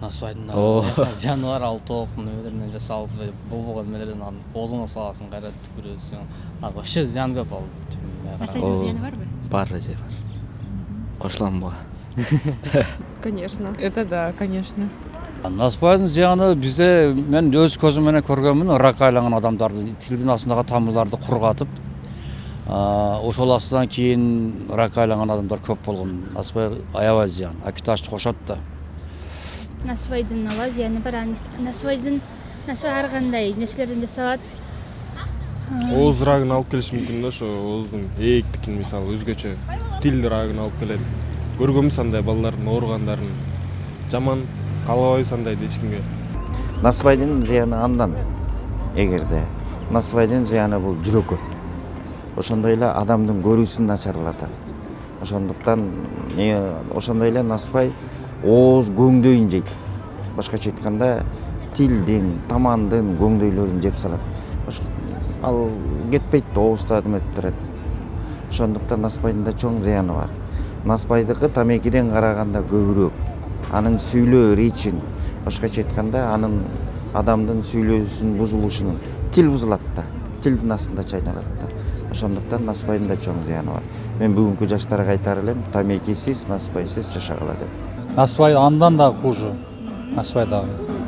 насыбайдын О. зыяны бар, ал тоок немелеринен жасалып болбогон эмелерден анан оозуңа саласың, кайра түкүрөсүң. Вообще зыяны көп ал. Насыбайдын зыяны барбы? Бар эже бар. Кошулам буга. Конечно. Это да, конечно. Насыбайдын зыяны бизде мен өз көзүм менен көргөнмүн, рак айланган адамдарды тилдин астындагы тамырларды кургатып, ошол астынан кийин рак айланган адамдар көп болгон. Насыбай аябай зыян, акиташты кошот да. Насыбайдын ооба зыяны бар. Насыбай ар кандай нерселерден жасалат. Ооз рагын алып келиш мүмкүн да, ошо ооздун ээктикин мисалы өзгөчө тил рагын алып келет. Көргөнбүз андай балдардын ооругандарын. Жаман каалабайбыз андайды эч кимге. Насыбайдын зыяны андан. Эгерде насыбайдын зыяны бул жүрөккө. Ошондой эле адамдын көрүүсүн начарлатат. Ошондуктан ошондой эле насыбай ооз көңдөйүн жейт. Башкача айтканда тилдин, тамандын көңдөйлөрүн жеп салат. Ал кетпейт, оозду адыметтирет. Ошондуктан насыбайдын да чоң зыяны бар. Насыбайдыкы тамекиден караганда көбүрөөк. Анын сүйлөө ричин, башкача айтканда анын адамдын сүйлөөсүнүн бузулушунун тил бузулат да, тилдин астында чайналат да. Ошондуктан насыбайдын да чоң зыяны бар. Мен бүгүнкү жаштарга айтар элем, тамекисиз, насыбайсыз жашагыла деп. Насыбай андан да хуже. Насыбай дагы.